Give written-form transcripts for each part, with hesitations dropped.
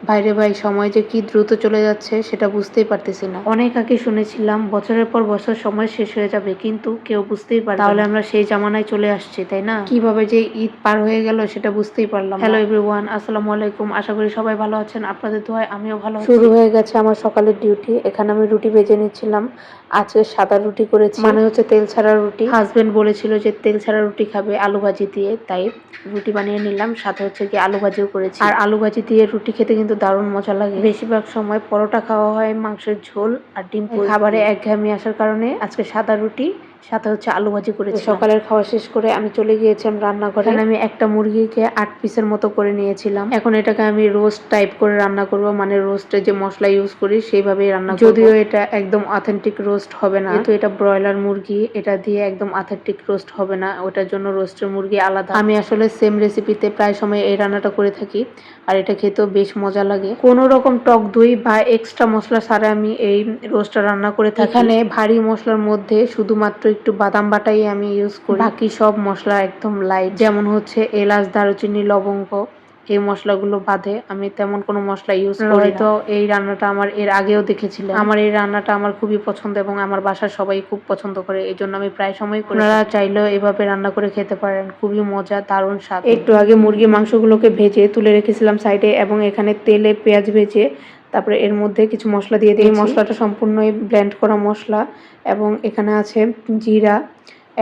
ভাইরে ভাই, সময় যে কি দ্রুত চলে যাচ্ছে সেটা বুঝতেই পারতেছি না। অনেক আগে শুনেছিলাম বছরের পর বছর সময় শেষ হয়ে যাবে, কিন্তু কেউ বুঝতেই পারবে না। তাহলে আমরা সেই জামানায় চলে আসছি, তাই না? কিভাবে যে ঈদ পার হয়ে গেল সেটা বুঝতেই পারলাম না। হ্যালো এভরিওয়ান, আসসালামু আলাইকুম। আশা করি সবাই ভালো আছেন। আপনাদের দোয়ায় আমিও ভালো আছি। শুরু হয়ে গেছে আমার সকালের ডিউটি। এখানে আমি রুটি ভেজে নিচ্ছিলাম। আজকে সাদা রুটি করেছি, মানে হচ্ছে তেল ছাড়া রুটি। হাজবেন্ড বলেছিল যে তেল ছাড়া রুটি খাবে আলু ভাজি দিয়ে, তাই রুটি বানিয়ে নিলাম। সাথে হচ্ছে কি আলু ভাজিও করেছি। আর আলু ভাজি দিয়ে রুটি খেতে কিন্তু দারুণ মজা লাগে। বেশিরভাগ সময় পরোটা খাওয়া হয় মাংসের ঝোল আর ডিম। খাবারে একঘেয়েমি আসার কারণে আজকে সাদা রুটি সাথে হচ্ছে আলু ভাজি করেছি। সকালের খাওয়া শেষ করে আমি চলে গিয়েছিলাম রান্নাঘরে। আমি একটা মুরগিকে 8 পিসের মতো করে নিয়েছিলাম। এখন এটাকে আমি রোস্ট টাইপ করে রান্না করব, মানে রোস্টে যে মশলা ইউজ করি সেইভাবেই রান্না করব। যদিও এটা একদম অথেন্টিক রোস্ট হবে না, যেহেতু এটা ব্রয়লার মুরগি, এটা দিয়ে একদম অথেন্টিক রোস্ট হবে না। ওটার জন্য রোস্টের মুরগি আলাদা। আমি আসলে সেম রেসিপিতে প্রায় সময় এই রান্নাটা করে থাকি, আর এটা খেতেও বেশ মজা লাগে। কোনো রকম টক দই বা এক্সট্রা মশলা ছাড়া আমি এই রোস্টটা রান্না করে থাকি। এখানে ভারী মশলার মধ্যে শুধুমাত্র একটু বাদাম বাটাই আমি ইউজ করি, বাকি সব মশলা একদম লাইট। যেমন হচ্ছে এলাচ, দারুচিনি, লবঙ্গ, এই মশলাগুলো বাদে আমি তেমন কোনো মশলা ইউজ করি না। তো এই রান্নাটা আমার এর আগেও দেখেছিলাম। আমার এই রান্নাটা আমার খুবই পছন্দ এবং আমার বাসার সবাই খুব পছন্দ করে, এই জন্য আমি প্রায় সময় করি। আপনারা চাইলেও এভাবে রান্না করে খেতে পারেন, খুবই মজা, দারুণ স্বাদ। একটু আগে মুরগির মাংসগুলোকে ভেজে তুলে রেখেছিলাম সাইডে, এবং এখানে তেলে পেঁয়াজ ভেজে তারপরে এর মধ্যে কিছু মশলা দিয়ে দিই। এই মশলাটা সম্পূর্ণই ব্লেন্ড করা মশলা, এবং এখানে আছে জিরা,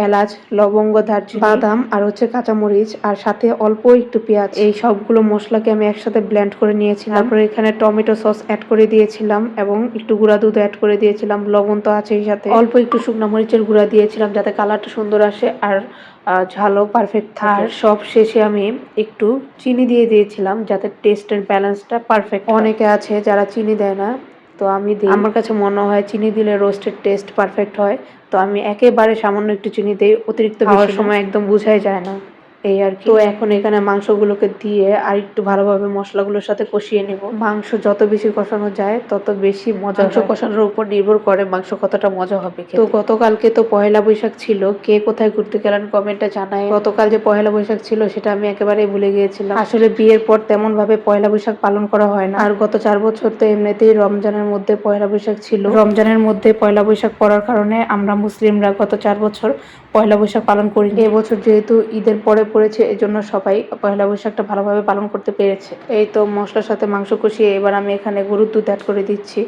এলাচ, লবঙ্গ, দারচিনি, বাদাম আর হচ্ছে কাঁচামরিচ, আর সাথে অল্প একটু পেঁয়াজ। এই সবগুলো মশলাকে আমি একসাথে ব্লেন্ড করে নিয়েছিলাম। তারপরে এখানে টমেটো সস অ্যাড করে দিয়েছিলাম এবং একটু গুঁড়া দুধ অ্যাড করে দিয়েছিলাম। লবণ তো আছেই, সাথে অল্প একটু শুকনো মরিচের গুঁড়া দিয়েছিলাম যাতে কালারটা সুন্দর আসে আর ঝালও পারফেক্ট থাকে। আর সব শেষে আমি একটু চিনি দিয়ে দিয়েছিলাম যাতে টেস্টের ব্যালেন্সটা পারফেক্ট। অনেকে আছে যারা চিনি দেয় না, তো আমি দিই। আমার কাছে মনে হয় চিনি দিলে রোস্টের টেস্ট পারফেক্ট হয়, তো আমি একেবারে সামান্য একটু চিনি দিই, অতিরিক্ত খাওয়ার সময় একদম বোঝাই যায় না, এই আর কি। তো এখন এখানে মাংসগুলোকে দিয়ে আর একটু ভালোভাবে মশলাগুলোর সাথে কষিয়ে নেব। মাংস যত বেশি কষানো যায় তত বেশি মজা। মাংস কষানোর উপর নির্ভর করে মাংস কতটা মজা হবে। তো গতকালকে তো পহেলা বৈশাখ ছিল, কে কোথায় ঘুরতে গেলেন কমেন্টে জানায়। গতকাল যে পহেলা বৈশাখ ছিল সেটা আমি একেবারেই ভুলে গিয়েছিলাম। আসলে বিয়ের পর তেমন ভাবে পহেলা বৈশাখ পালন করা হয় না। আর গত 4 বছর তো এমনিতেই রমজানের মধ্যে পহেলা বৈশাখ ছিল। রমজানের মধ্যে পহেলা বৈশাখ পড়ার কারণে আমরা মুসলিমরা গত 4 বছর পহেলা বৈশাখ পালন করি। এবছর যেহেতু ঈদের পরে পড়েছে, এজন্য সবাই পহেলা বৈশাখটা ভালোভাবে পালন করতে পেরেছে। এই তো মশলার সাথে মাংস কষিয়ে এবার আমি এখানে গরুর দুধ অ্যাড করে দিচ্ছি।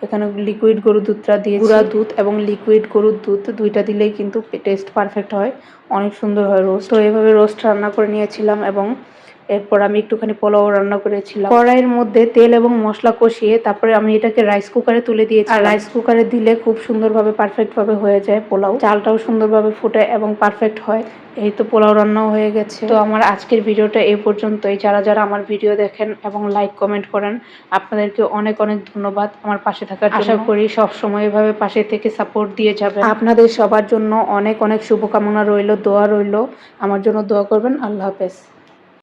এখানে লিকুইড গরুর দুধটা দিয়ে, গুঁড়া দুধ এবং লিকুইড গরুর দুধ দুইটা দিলেই কিন্তু টেস্ট পারফেক্ট হয়, অনেক সুন্দর হয় রোস্ট। তো এইভাবে রোস্ট রান্না করে নিয়েছিলাম, এবং এরপর আমি একটুখানি পোলাও রান্না করেছিলাম। কড়াইয়ের মধ্যে তেল এবং মশলা কষিয়ে তারপরে আমি এটাকে রাইস কুকারে তুলে দিয়েছি। আর রাইস কুকারে দিলে খুব সুন্দরভাবে পারফেক্ট ভাবে হয়ে যায় পোলাও, চালটাও সুন্দরভাবে ফুটে এবং পারফেক্ট হয়। এই তো পোলাও রান্নাও হয়ে গেছে। তো আমার আজকের ভিডিওটা এই পর্যন্তই। যারা যারা আমার ভিডিও দেখেন এবং লাইক কমেন্ট করেন, আপনাদেরকে অনেক অনেক ধন্যবাদ আমার পাশে থাকার জন্য। আশা করি সব সময় এভাবে পাশে থেকে সাপোর্ট দিয়ে যাবেন। আপনাদের সবার জন্য অনেক অনেক শুভকামনা রইল, দোয়া রইল। আমার জন্য দোয়া করবেন। আল্লাহ হাফেজ।